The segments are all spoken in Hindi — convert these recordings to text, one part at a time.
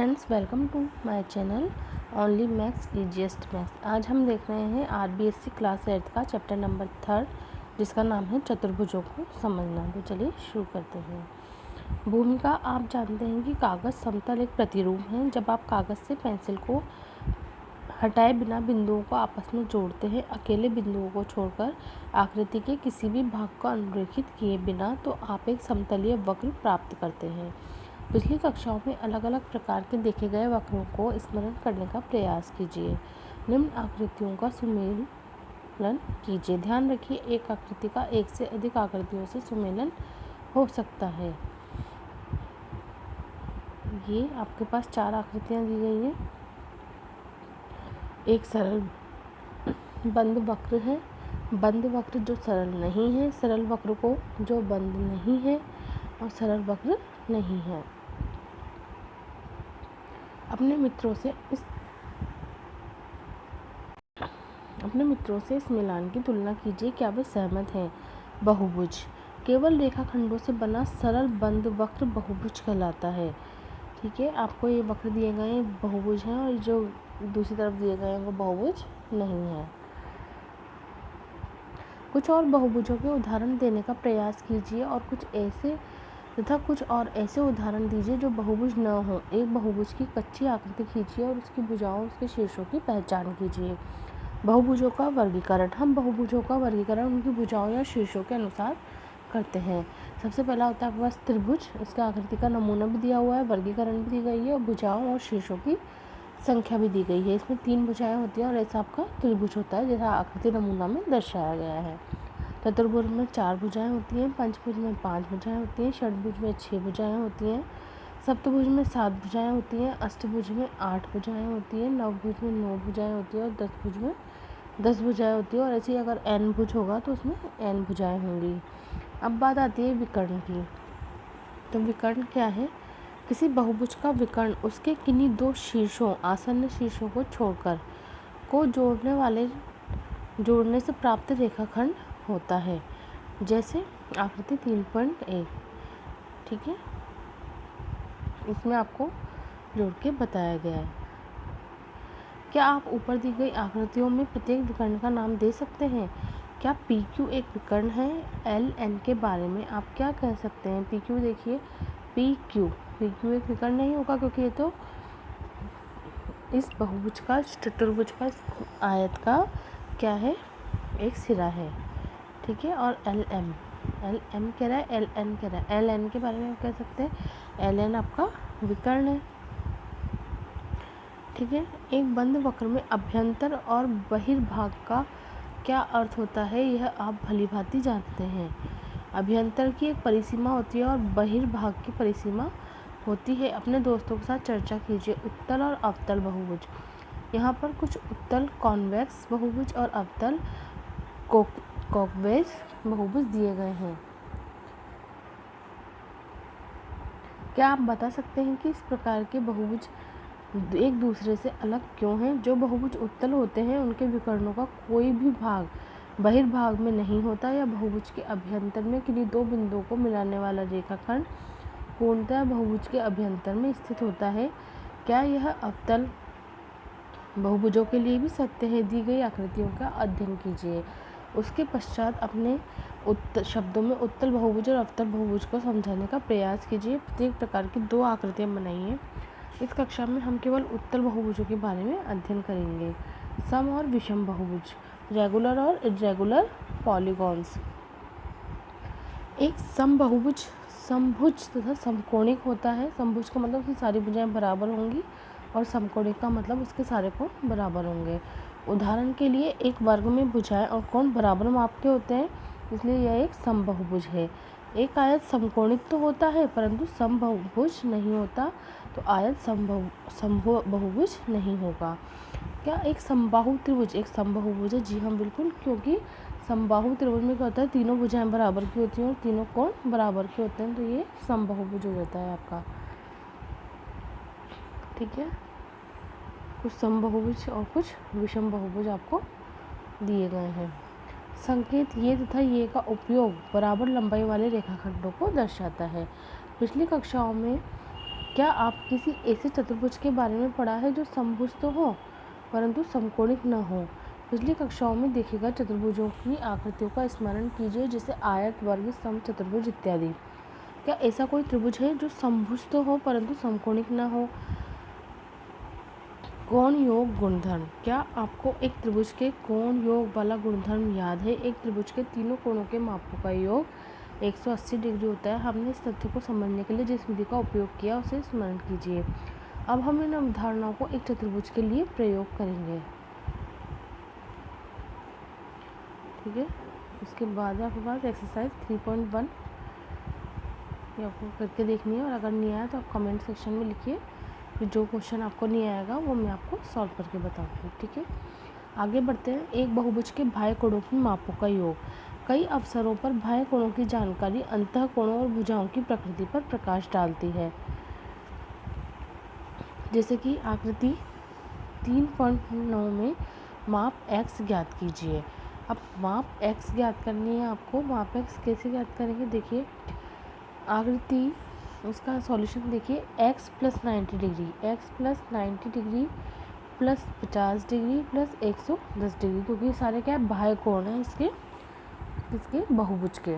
Friends, welcome to my channel only maths easiest maths. आज हम देख रहे हैं आरबीएससी क्लास 8 का चैप्टर नंबर 3 जिसका नाम है चतुर्भुजों को समझना। तो चलिए शुरू करते हैं। भूमिका। आप जानते हैं कि कागज़ समतल एक प्रतिरूप है। जब आप कागज़ से पेंसिल को हटाए बिना बिंदुओं को आपस में जोड़ते हैं, अकेले बिंदुओं को छोड़कर आकृति के किसी भी भाग को अनुरेखित किए बिना, तो आप एक समतलीय वक्र प्राप्त करते हैं। पिछली कक्षाओं में अलग अलग प्रकार के देखे गए वक्रों को स्मरण करने का प्रयास कीजिए। निम्न आकृतियों का सुमेलन कीजिए। ध्यान रखिए, एक आकृति का एक से अधिक आकृतियों से सुमेलन हो सकता है। ये आपके पास 4 आकृतियाँ दी गई हैं। एक सरल बंद वक्र है, बंद वक्र जो सरल नहीं है, सरल वक्र को जो बंद नहीं है, और सरल वक्र नहीं है। अपने मित्रों से इस मिलान की तुलना कीजिए, क्या वे सहमत हैं। बहुभुज। केवल रेखाखंडों से बना सरल बंद वक्र बहुभुज कहलाता है। ठीक है, आपको ये वक्र दिए गए हैं बहुभुज हैं, और जो दूसरी तरफ दिए गए हैं वो बहुभुज नहीं है। कुछ और बहुभुजों के उदाहरण देने का प्रयास कीजिए और कुछ और ऐसे उदाहरण दीजिए जो बहुभुज न हो। एक बहुभुज की कच्ची आकृति खींचिए और उसकी भुजाओं, उसके शीर्षों की पहचान कीजिए। बहुभुजों का वर्गीकरण। हम बहुभुजों का वर्गीकरण उनकी भुजाओं या शीर्षों के अनुसार करते हैं। सबसे पहला होता है आपके पास त्रिभुज। इसका आकृति का नमूना भी दिया हुआ है, वर्गीकरण भी दी गई है, और भुजाओं और शीर्षों की संख्या भी दी गई है। इसमें 3 भुजाएं होती हैं और ऐसा आपका त्रिभुज होता है जैसा आकृति नमूना में दर्शाया गया है। चतुर्भुज में 4 भुजाएं होती हैं, पंचभुज में 5 भुजाएं होती हैं, षटभुज में 6 भुजाएं होती हैं, सप्तभुज में 7 भुजाएं होती हैं, अष्टभुज में 8 भुजाएं होती हैं, नवभुज में 9 भुजाएं होती हैं, और दशभुज में 10 भुजाएं होती है। और ऐसे ही अगर n भुज होगा तो उसमें n भुजाएं होंगी। अब बात आती है विकर्ण की। तो विकर्ण क्या है? किसी बहुभुज का विकर्ण उसके किन्हीं 2 शीर्षों, आसन्न शीर्षों को छोड़कर को जोड़ने से प्राप्त रेखाखंड होता है। जैसे आकृति 3.1। ठीक है, इसमें आपको जोड़ के बताया गया है। क्या आप ऊपर दी गई आकृतियों में प्रत्येक विकर्ण का नाम दे सकते हैं? क्या PQ एक विकर्ण है? LN के बारे में आप क्या कह सकते हैं? PQ देखिए, PQ एक विकर्ण नहीं होगा, क्योंकि ये तो इस बहुभुज का, चतुर्भुज का आयत का क्या है, एक सिरा है। ठीक है, और LM कह रहा है, LN कह रहा है। LN के बारे में आप कह सकते हैं LN आपका विकर्ण है। ठीक है, एक बंद वक्र में अभ्यंतर और बहिर्भाग का क्या अर्थ होता है, यह आप भलीभांति जानते हैं। अभ्यंतर की एक परिसीमा होती है और बहिर्भाग की परिसीमा होती है। अपने दोस्तों के साथ चर्चा कीजिए। उत्तल और अवतल बहुभुज। यहाँ पर कुछ उत्तल कॉन्वेक्स बहुभुज और अवतल कॉन्वेक्स बहुभुज दिए गए हैं। क्या आप बता सकते हैं कि इस प्रकार के बहुभुज एक दूसरे से अलग क्यों हैं? जो बहुभुज उत्तल होते हैं उनके विकर्णों का कोई भी भाग बहिर्भाग में नहीं होता, या बहुभुज के अभ्यंतर में किन्हीं 2 बिंदुओं को मिलाने वाला रेखाखंड पूर्णतः बहुभुज के अभ्यंतर में स्थित होता है। क्या यह अवतल बहुभुजों के लिए भी सत्य है? दी गई आकृतियों का अध्ययन कीजिए। उसके पश्चात अपने शब्दों में उत्तल बहुभुज और अवतल बहुभुज को समझाने का प्रयास कीजिए। प्रत्येक प्रकार की 2 आकृतियाँ बनाइए। इस कक्षा में हम केवल उत्तल बहुभुजों के बारे में अध्ययन करेंगे। सम और विषम बहुभुज, रेगुलर और इर्रेगुलर पॉलीगॉन्स। एक समभुज समभुज तथा समकोणिक होता है। समभुज का मतलब उसकी सारी भुजाएं बराबर होंगी, और समकोणिक का मतलब उसके सारे कोण बराबर होंगे। उदाहरण के लिए, एक वर्ग में भुजाएं और कोण बराबर माप के होते हैं, इसलिए यह एक समबहुभुज है। एक आयत समकोणिक तो होता है परंतु समबहुभुज नहीं होता, तो आयत समबहुभुज नहीं होगा। क्या एक समबाहु त्रिभुज एक समबहुभुज है? जी हाँ, बिल्कुल, क्योंकि समबाहु त्रिभुज में क्या होता है, तीनों भुजाएं बराबर की होती हैं और तीनों कोण बराबर के होते हैं, तो ये समबहुभुज हो जाता है आपका। ठीक है, कुछ समबहुभुज और कुछ विषम बहुभुज आपको दिए गए हैं। संकेत ये तथा ये का उपयोग बराबर लंबाई वाले रेखाखंडों को दर्शाता है। पिछली कक्षाओं में क्या आप किसी ऐसे चतुर्भुज के बारे में पढ़ा है जो समभुज तो हो परंतु समकोणिक न हो? पिछली कक्षाओं में देखे गए चतुर्भुजों की आकृतियों का स्मरण कीजिए, जैसे आयत, वर्ग, सम, चतुर्भुज इत्यादि। क्या ऐसा कोई त्रिभुज है जो समभुज तो हो परंतु समकोणिक न हो? कोण योग गुणधर्म। क्या आपको एक त्रिभुज के कोण योग वाला गुणधर्म याद है? एक त्रिभुज के तीनों कोणों के मापों का योग 180 डिग्री होता है। हमने इस तथ्य को समझने के लिए जिस विधि का उपयोग किया उसे स्मरण कीजिए। अब हम इन अवधारणाओं को एक चतुर्भुज के लिए प्रयोग करेंगे। ठीक है, उसके बाद आपके पास एक्सरसाइज 3.1 ये आपको करके देखनी है, और अगर नहीं आया तो आप कमेंट सेक्शन में लिखिए, फिर जो क्वेश्चन आपको नहीं आएगा वो मैं आपको सॉल्व करके बताऊंगी। ठीक है, आगे बढ़ते हैं। एक बहुभुज के बाह्य कोणों की मापों का योग। कई अवसरों पर बाह्य कोणों की जानकारी अंतः कोणों और भुजाओं की प्रकृति पर प्रकाश डालती है। जैसे कि आकृति 3.9 में माप x ज्ञात कीजिए। अब माप x ज्ञात करनी है आपको। माप x कैसे ज्ञात करेंगे? देखिए, आकृति उसका सॉल्यूशन देखिए, x plus 90 degree, x plus 90 degree plus 50 degree plus 110 degree, क्योंकि ये सारे क्या है, बाह्य कोण हैं इसके बहुभुज के।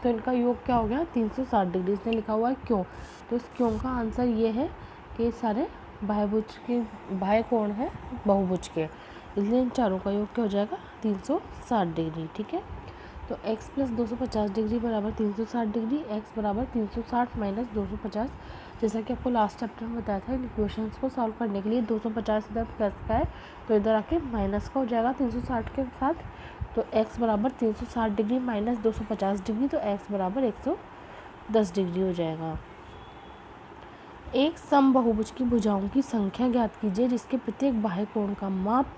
तो इनका योग क्या हो गया? 360 डिग्री। इसने लिखा हुआ है क्यों, तो इस क्यों का आंसर ये है कि सारे बाह्य कोण हैं बहुभुज के, इसलिए इन चारों का योग क्या हो जाएगा? 360 डिग्री। ठीक है, तो x प्लस 250 डिग्री बराबर 360 डिग्री, x बराबर 360 माइनस 250। जैसा कि आपको लास्ट चैप्टर में बताया था, इन इक्वेशंस को सॉल्व करने के लिए 250 इधर प्लस का है तो इधर आके माइनस का हो जाएगा 360 के साथ। तो x बराबर 360 डिग्री माइनस 250 डिग्री, तो x बराबर 110 डिग्री हो जाएगा। एक समबाहुभुज की भुजाओं की संख्या ज्ञात कीजिए जिसके प्रत्येक बाह्य कोण का माप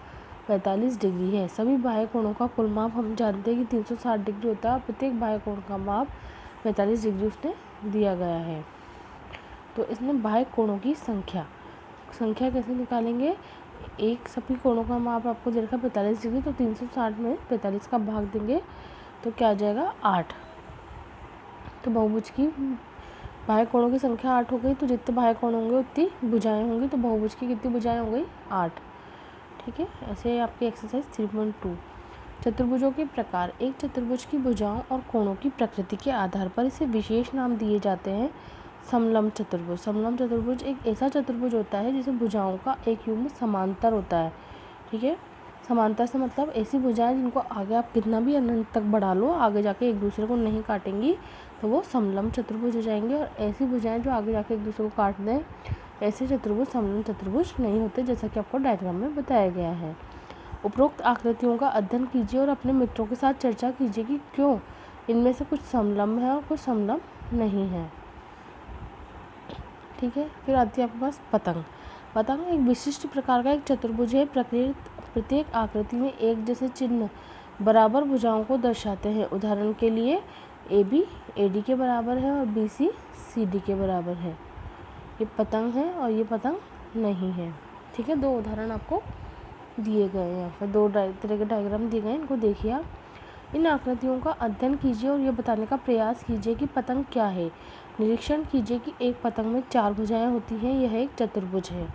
45 डिग्री है। सभी बाह्य कोणों का कुल माप हम जानते हैं कि 360 डिग्री होता है, प्रत्येक बाह्य कोण का माप 45 डिग्री उसने दिया गया है। तो इसमें बाह्य कोणों की संख्या कैसे निकालेंगे? एक सभी कोणों का माप आपको दे रखा 45 डिग्री, तो 360 में 45 का भाग देंगे तो क्या आ जाएगा? 8। तो बहुभुज की बाह्य कोणों की संख्या 8 हो गई, तो जितने बाह्य कोण होंगे उतनी भुजाएं होंगी, तो बहुभुज की कितनी भुजाएं हो गई? 8। ठीक है, ऐसे आपकी एक्सरसाइज 3.2। चतुर्भुजों के प्रकार। एक चतुर्भुज की भुजाओं और कोणों की प्रकृति के आधार पर इसे विशेष नाम दिए जाते हैं। समलंब चतुर्भुज। समलंब चतुर्भुज एक ऐसा चतुर्भुज होता है जिसे भुजाओं का एक युग्म समांतर होता है। ठीक है, समांतर से मतलब ऐसी भुजाएं जिनको आगे आप कितना भी अनंत तक बढ़ा लो, आगे जाके एक दूसरे को नहीं काटेंगी, तो वो समलंब चतुर्भुज हो जाएंगे। और ऐसी भुजाएं जो आगे जाके एक दूसरे को काट दें, ऐसे चतुर्भुज समलंब चतुर्भुज नहीं होते, जैसा कि आपको डायग्राम में बताया गया है। उपरोक्त आकृतियों का अध्ययन कीजिए और अपने मित्रों के साथ चर्चा कीजिए कि क्यों इनमें से कुछ समलंब है और कुछ समलंब नहीं है। ठीक है, फिर आती है आपके पास पतंग। पतंग एक विशिष्ट प्रकार का एक चतुर्भुज है। प्रत्येक आकृति में एक जैसे चिन्ह बराबर भुजाओं को दर्शाते हैं। उदाहरण के लिए AB AD के बराबर है और BC CD के बराबर है। ये पतंग है और ये पतंग नहीं है। ठीक है, 2 उदाहरण आपको दिए गए हैं, यहाँ पर 2 तरह के डायग्राम दिए गए हैं, इनको देखिए आप। इन आकृतियों का अध्ययन कीजिए और यह बताने का प्रयास कीजिए कि पतंग क्या है। निरीक्षण कीजिए कि एक पतंग में 4 भुजाएं होती हैं। यह एक चतुर्भुज है।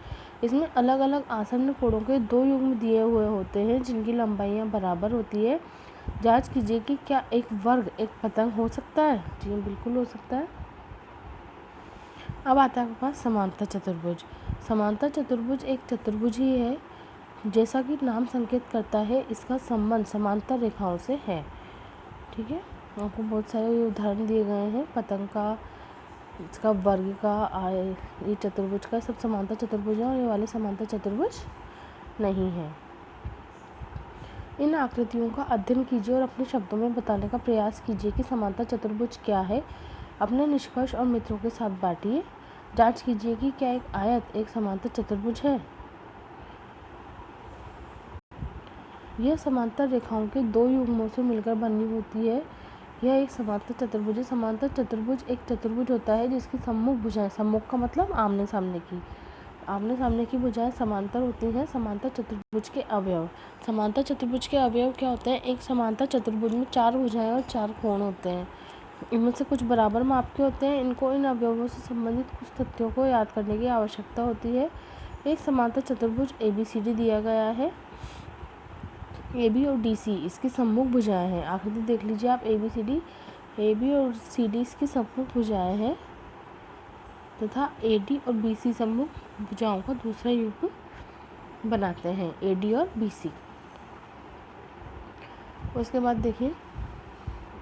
इसमें अलग अलग आसन्न कोणों के 2 युग्म दिए हुए होते हैं जिनकी लंबाइयाँ बराबर होती है। जांच कीजिए कि क्या एक वर्ग एक पतंग हो सकता है? जी बिल्कुल हो सकता है। अब आता है आपके पास समांतर चतुर्भुज। समांतर चतुर्भुज एक चतुर्भुज ही है। जैसा कि नाम संकेत करता है, इसका संबंध समांतर रेखाओं से है। ठीक है, आपको बहुत सारे उदाहरण दिए गए हैं पतंग का, इसका, वर्ग का, ये चतुर्भुज का, सब समांतर चतुर्भुज है और ये वाले समांतर चतुर्भुज नहीं है। इन आकृतियों का अध्ययन कीजिए और अपने शब्दों में बताने का प्रयास कीजिए कि समांतर चतुर्भुज क्या है। अपने निष्कर्ष और मित्रों के साथ बांटिए। जांच कीजिए कि क्या एक आयत एक समांतर चतुर्भुज है। यह समांतर रेखाओं के 2 युग्मों से मिलकर बनी होती है। यह एक समांतर चतुर्भुज है। समांतर चतुर्भुज एक चतुर्भुज होता है जिसकी सम्मुख भुजाएं, सम्मुख का मतलब आमने सामने की भुजाएं समांतर होती हैं। समांतर चतुर्भुज के अवयव। समांतर चतुर्भुज के अवयव क्या होते हैं? एक समांतर चतुर्भुज में 4 भुजाएं और 4 कोण होते हैं। इनमें से कुछ बराबर माप के होते हैं। इनको इन अवयवों से संबंधित कुछ तथ्यों को याद करने की आवश्यकता होती है। एक समांतर चतुर्भुज ABCD दिया गया है। AB और DC इसकी सम्मुख भुजाएं हैं। आकृति देख लीजिए आप, ABCD, AB और CD इसकी सम्मुख भुजाएं हैं तथा AD और BC सम्मुख भुजाओं का दूसरा युग्म बनाते हैं, AD और BC। उसके बाद देखिए,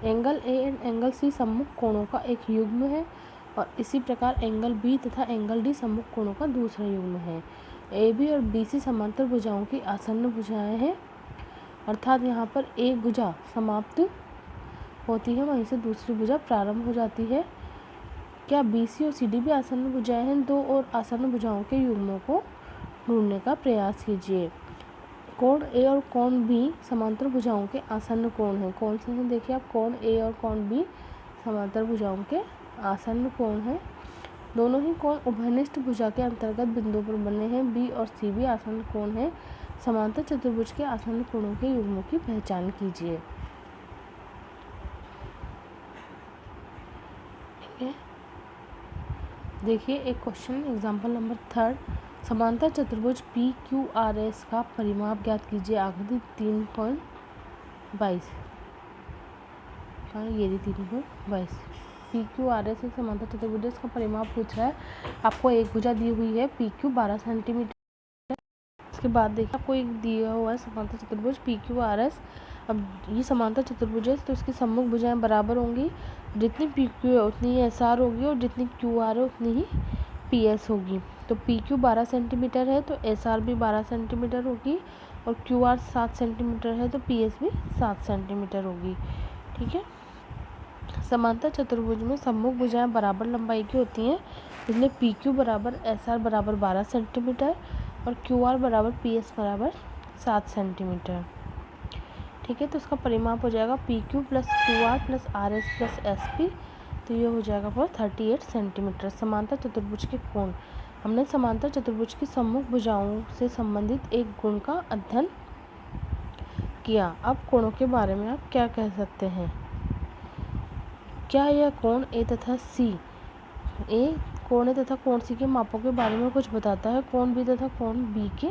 angle A and angle C सम्मुख कोणों का एक युग्म है और इसी प्रकार एंगल B तथा एंगल D सम्मुख कोणों का दूसरा युग्म है। AB और BC समांतर भुजाओं की आसन्न भुजाएं हैं, अर्थात यहाँ पर एक भुजा समाप्त होती है वहीं से दूसरी भुजा प्रारंभ हो जाती है। क्या BC और CD भी आसन्न भुजाएं हैं? दो और आसन्न भुजाओं के युग्मों को ढूंढने का प्रयास कीजिए। कोण A और कोण B समांतर भुजाओं के आसन्न कोण हैं। कौन से हैं? देखिए आप, कोण A और कोण B समांतर भुजाओं के आसन्न कोण हैं। दोनों ही कोण उभयनिष्ठ भुजा के अंतर्गत बिंदु पर बने हैं। B और C भी आसन्न कोण हैं। समांतर चतुर्भुज के आसन्न कोणों के युग्मों की पहचान कीजिए। ठीक है, देखिए एक क्वेश्चन, एग्जाम्पल नंबर 3, समांतर चतुर्भुज PQRS का परिमाप ज्ञात कीजिए। आकृति 3.22, ये 3.22। PQRS एक समांतर चतुर्भुज, इसका परिमाप पूछ रहा है। आपको एक भुजा दी हुई है PQ 12 सेंटीमीटर। इसके बाद देखिए आपको एक दिया हुआ है समांतर चतुर्भुज PQRS। अब ये समांतर चतुर्भुज है तो इसकी सम्मुख भुजाएं बराबर होंगी। जितनी PQ है उतनी ही SR होगी और जितनी QR है उतनी ही PS होगी। तो PQ 12 सेंटीमीटर है तो SR भी 12 सेंटीमीटर होगी और QR 7 सेंटीमीटर है तो PS भी 7 सेंटीमीटर होगी। ठीक है, समांतर चतुर्भुज में सम्मुख भुजाएं बराबर लंबाई की होती हैं, इसलिए PQ बराबर SR बराबर 12 सेंटीमीटर और QR बराबर PS बराबर 7 सेंटीमीटर। ठीक है, तो इसका परिमाप हो जाएगा PQ plus QR plus RS plus SP, तो ये हो जाएगा पूरा 38 सेंटीमीटर। समांतर चतुर्भुज के कोण, हमने समांतर चतुर्भुज की सम्मुख भुजाओं से संबंधित एक गुण का अध्ययन किया। अब कोणों के बारे में आप क्या कह सकते हैं? क्या यह कोण A तथा C, कोण A तथा कोण C के मापों के बारे में कुछ बताता है? कोण B तथा कोण B के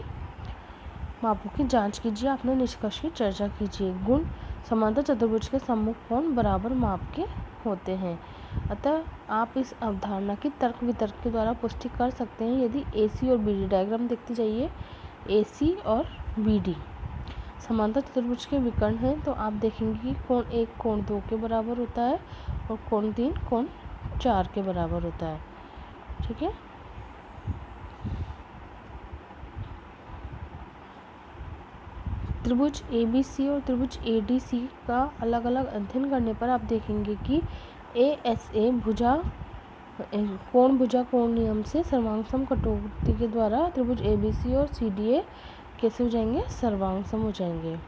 मापों की जांच कीजिए, अपने निष्कर्ष की चर्चा कीजिए। गुण, समांतर चतुर्भुज के सम्मुख कोण बराबर माप के होते हैं, अतः आप इस अवधारणा की तर्क वितर्क के द्वारा पुष्टि कर सकते हैं। यदि AC और BD, डायग्राम देखते जाइए, AC और BD समांतर चतुर्भुज के विकर्ण हैं, तो आप देखेंगे कि कोण 1 कोण 2 के बराबर होता है और कोण 3 कोण 4 के बराबर होता है। ठीक है, त्रिभुज ABC और त्रिभुज ADC का अलग अलग अध्ययन करने पर आप देखेंगे कि ASA भुजा कोण भुजा कोण नियम से सर्वांगसम कटौती के द्वारा त्रिभुज ABC और CDA कैसे हो जाएंगे? सर्वांगसम हो जाएंगे।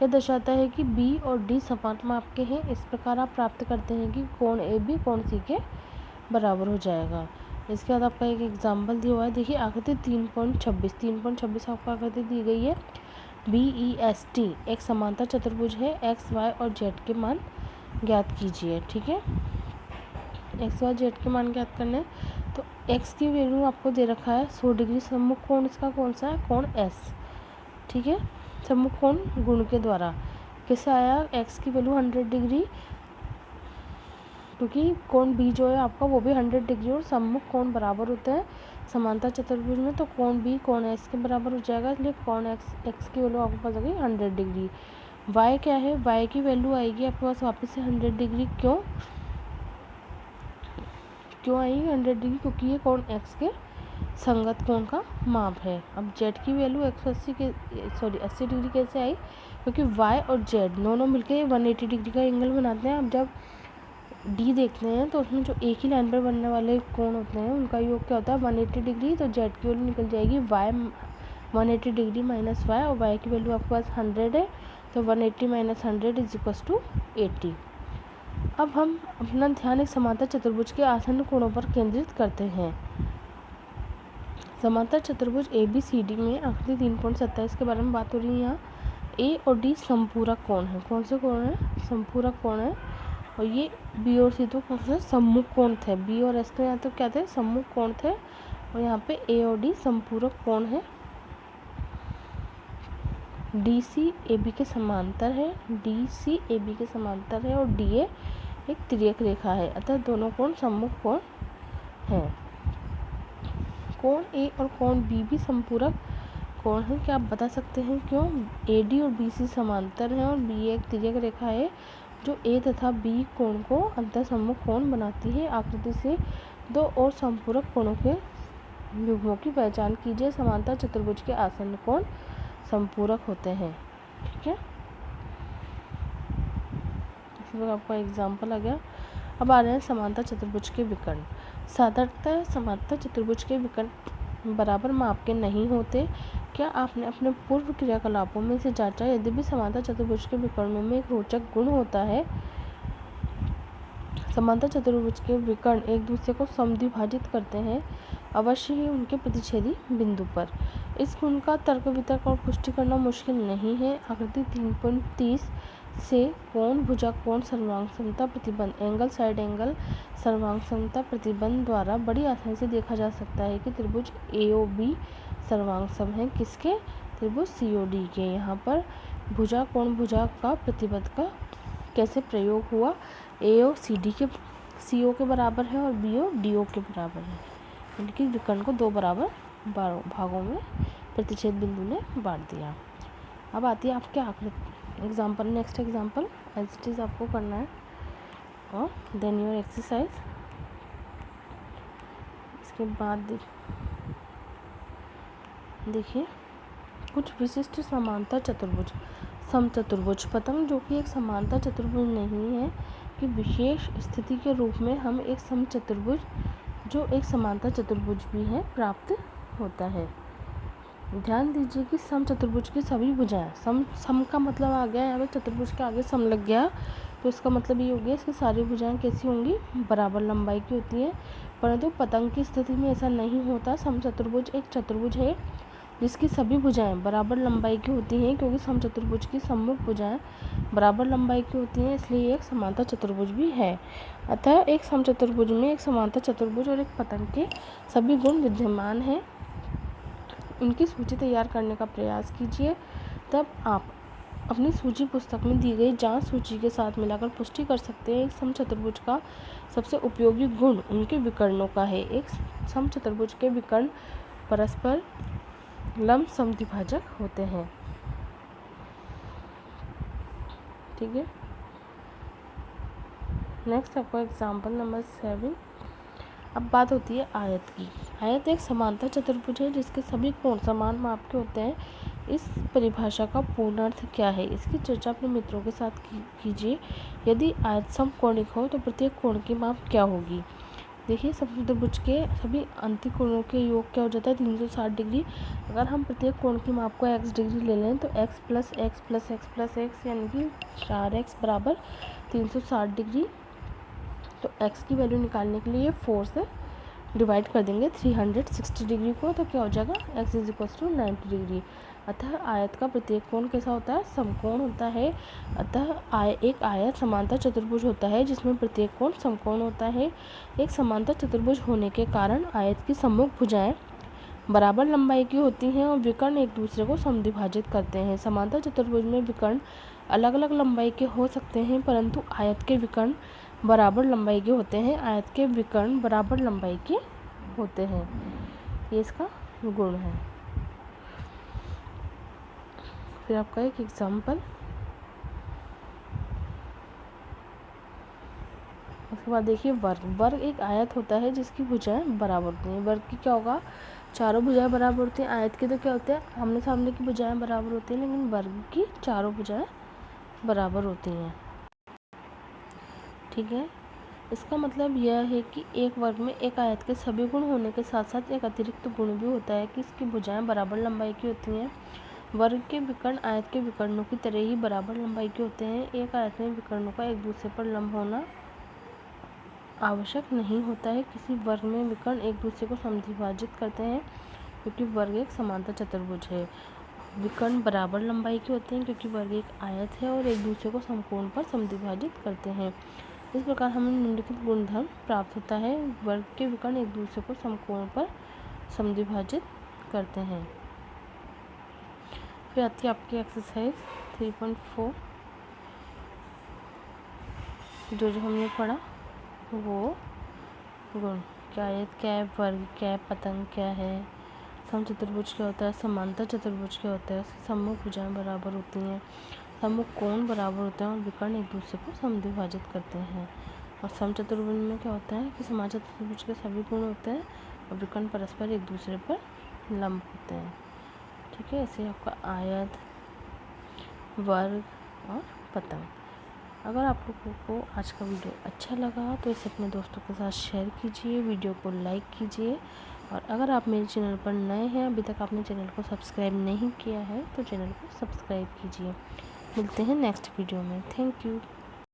यह दर्शाता है कि B और D समान माप के हैं। इस प्रकार आप प्राप्त करते हैं कि कोण AB कोण C के बराबर हो जाएगा। इसके बाद आपका एक एग्जाम्पल दिया हुआ है, देखिए आकृति 3.26 आपको आकृति दी गई है। BEST एक समांतर चतुर्भुज है। X, Y और Z के मान ज्ञात कीजिए। ठीक है, X, Y, Z के मान ज्ञात करने, तो X की वैल्यू आपको दे रखा है 100 डिग्री। सम्मुख कोण इसका कौन सा है? कोण S। ठीक है, सम्मुख कोण गुण के द्वारा कैसे आया? X की वैल्यू 100 डिग्री, क्योंकि कोण B जो है आपका वो भी 100 डिग्री और सम्मुख कोण बराबर होते हैं समांतर चतुर्भुज में, तो कोण B कोण S के बराबर हो जाएगा, इसलिए कोण X की वैल्यू आपके पास आ गई 100 डिग्री। Y क्या है? Y की वैल्यू आएगी आपके पास वापस से 100 डिग्री। क्यों आएगी 100 डिग्री? क्योंकि ये कोण X के संगत कोण का माप है। अब Z की वैल्यू 80 डिग्री कैसे आई? क्योंकि Y और Z दोनों मिलकर 180 डिग्री का एंगल बनाते हैं। अब जब D देखते हैं तो उसमें जो एक ही लाइन पर बनने वाले कोण होते हैं उनका योग क्या होता है? 180 डिग्री। तो Z की वैल्यू निकल जाएगी Y 180 डिग्री माइनस Y, और Y की वैल्यू आपके पास 100 है, तो 180 माइनस 100 इज इक्वल्स टू 80। अब हम अपना ध्यान एक समांतर चतुर्भुज के आसन्न कोणों पर केंद्रित करते हैं। समांतर चतुर्भुज ABCD में आकृति 3.27 के बारे में बात हो रही है। यहाँ A और D संपूरक कोण है। कौन से कोण है? संपूरक कोण है। और ये बी और सी तो कौन से सम्मुख कोण थे, बी और एस तो यहाँ तो क्या थे, सम्मुख कोण थे। और यहाँ पे ए और डी संपूरक कोण है। डी सी ए बी के समांतर है, डी सी ए बी के समांतर है, और डी ए एक तिर्यक रेखा है, अतः दोनों कोण सम्मुख कोण हैं। कोण ए और कोण बी भी संपूरक कोण है। क्या आप बता सकते हैं क्यों? ए डी और बी सी समांतर हैं और बी एक तिर्यक रेखा है जो ए तथा बी कोण को अंतर सम्मुख कोण बनाती है। आकृति से दो और संपूरक कोणों के युग्मों की पहचान कीजिए। समांतर चतुर्भुज के आसन्न कोण संपूरक होते हैं। ठीक है, इसमें आपका एग्जाम्पल आ गया। अब आ रहे हैं समांतर चतुर्भुज के विकर्ण। साधारणतः समांतर चतुर्भुज के विकर्ण बराबर माप के नहीं होते। क्या आपने अपने पूर्व क्रियाकलापों में से जांचा? यद्यपि समांतर चतुर्भुज के विकर्णों में एक रोचक गुण होता है। समांतर चतुर्भुज के विकर्ण एक दूसरे को समद्विभाजित करते हैं, अवश्य ही उनके प्रतिच्छेदी बिंदु पर। इस गुण का तर्क वितर्क और पुष्टि करना मुश्किल नहीं है। आकृति 3.30 से कोण, भुजा कोण, सर्वांग समता प्रतिबंध, एंगल साइड एंगल, सर्वांग समता प्रतिबंध द्वारा बड़ी आसानी से देखा जा सकता है कि त्रिभुज AOB सर्वांग सम है किसके? त्रिभुज COD के। यहाँ पर भुजा कोण भुजा का प्रतिबंध का कैसे प्रयोग हुआ? AO CD के CO के बराबर है और BO DO के बराबर है, यानी कि विकर्ण को दो बराबर भागों में प्रतिच्छेद बिंदु ने बांट दिया। अब आती है आपके आकृति example, next example as it is आपको करना है और देन योर एक्सरसाइज। इसके बाद देखिए कुछ विशिष्ट समांतर चतुर्भुज। समचतुर्भुज पतंग जो कि एक समांतर चतुर्भुज नहीं है कि विशेष स्थिति के रूप में हम एक समचतुर्भुज जो एक समांतर चतुर्भुज भी है प्राप्त होता है। ध्यान दीजिए कि समचतुर्भुज की सभी भुजाएं, सम का मतलब आ गया यहाँ पे चतुर्भुज के आगे सम लग गया, तो इसका मतलब ये हो गया इसकी सारी भुजाएं कैसी होंगी? बराबर लंबाई की होती हैं। परंतु पतंग की स्थिति में ऐसा नहीं होता। समचतुर्भुज एक चतुर्भुज है जिसकी सभी भुजाएं बराबर लंबाई की होती हैं, क्योंकि समचतुर्भुज की सम्मुख भुजाएं बराबर लंबाई की होती हैं, इसलिए एक समांतर चतुर्भुज भी है। अतः एक समचतुर्भुज में एक समांतर चतुर्भुज और एक पतंग के सभी गुण विद्यमान हैं। उनकी सूची तैयार करने का प्रयास कीजिए, तब आप अपनी सूची पुस्तक में दी गई जांच सूची के साथ मिलाकर पुष्टि कर सकते हैं। एक समचतुर्भुज का सबसे उपयोगी गुण उनके विकर्णों का है। एक समचतुर्भुज के विकर्ण परस्पर लंब समद्विभाजक होते हैं। ठीक है, नेक्स्ट आपका एग्जाम्पल नंबर 7। अब बात होती है आयत की। आयत एक समांतर चतुर्भुज है जिसके सभी कोण समान माप के होते हैं। इस परिभाषा का पूर्ण अर्थ क्या है? इसकी चर्चा अपने मित्रों के साथ कीजिए। यदि आयत समकोणिक हो तो प्रत्येक कोण की माप क्या होगी? देखिए समचतुर्भुज के सभी अंतिकोणों के योग क्या हो जाता है? 360 डिग्री। अगर हम प्रत्येक कोण की माप को x डिग्री ले लें तो x plus x plus x plus x यानी कि 4x बराबर 360 डिग्री। तो x की वैल्यू निकालने के लिए 4 से डिवाइड कर देंगे 360 डिग्री को, तो क्या हो जाएगा? x is equal to 90 degree. अतः आयत का प्रत्येक कोण कैसा होता है? समकोण होता है। अतः एक आयत समांतर चतुर्भुज होता है जिसमें प्रत्येक कोण समकोण होता है। एक समांतर चतुर्भुज होने के कारण आयत की सम्मुख भुजाएं बराबर लंबाई की होती हैं और विकर्ण एक दूसरे को समद्विभाजित करते हैं। समांतर चतुर्भुज में विकर्ण अलग अलग लंबाई के हो सकते हैं, परंतु आयत के विकर्ण बराबर लंबाई के होते हैं। आयत के विकर्ण बराबर लंबाई के होते हैं, ये इसका गुण है। फिर आपका एक एग्जाम्पल, उसके बाद देखिए वर्ग। वर्ग एक आयत होता है जिसकी भुजाएं बराबर होती हैं। वर्ग की क्या होगा? चारों भुजाएं बराबर होती हैं। आयत की तो क्या होते हैं? आमने सामने की भुजाएं बराबर होती हैं, लेकिन वर्ग की चारों भुजाएं बराबर होती हैं। ठीक है, इसका मतलब यह है कि एक वर्ग में एक आयत के सभी गुण होने के साथ साथ एक अतिरिक्त गुण भी होता है कि इसकी भुजाएं बराबर लंबाई की होती हैं। वर्ग के विकर्ण आयत के विकर्णों की तरह ही बराबर लंबाई के होते हैं। एक आयत में विकर्णों का एक दूसरे पर लंब होना आवश्यक नहीं होता है। किसी वर्ग में विकर्ण एक दूसरे को समद्विभाजित करते हैं क्योंकि वर्ग एक समांतर चतुर्भुज है। विकर्ण बराबर लंबाई के होते हैं क्योंकि वर्ग एक आयत है और एक दूसरे को समकोण पर समद्विभाजित करते हैं। इस प्रकार हमें निम्नलिखित गुणधर्म प्राप्त होता है। वर्ग के विकर्ण एक दूसरे को समकोण पर समद्विभाजित करते हैं। फिर आती है आपकी एक्सरसाइज 3.4। जो हमने पढ़ा वो गुण क्या है, क्या है वर्ग, क्या है पतंग, क्या है समचतुर्भुज, क्या होता है समांतर चतुर्भुज, क्या होता है सम्मुख भुजाएं बराबर होती हैं, सम्मुख कोण बराबर होते हैं और विकर्ण एक दूसरे को समद्विभाजित करते हैं। और समचतुर्भुज में क्या होता है कि समांतर चतुर्भुज के सभी गुण होते हैं और विकर्ण परस्पर एक दूसरे पर लंब होते हैं। ठीक है, ऐसे आपका आयत, वर्ग और पतंग। अगर आप लोगों को आज का वीडियो अच्छा लगा तो इसे अपने दोस्तों के साथ शेयर कीजिए, वीडियो को लाइक कीजिए। और अगर आप मेरे चैनल पर नए हैं, अभी तक आपने चैनल को सब्सक्राइब नहीं किया है तो चैनल को सब्सक्राइब कीजिए। मिलते हैं नेक्स्ट वीडियो में। Thank you.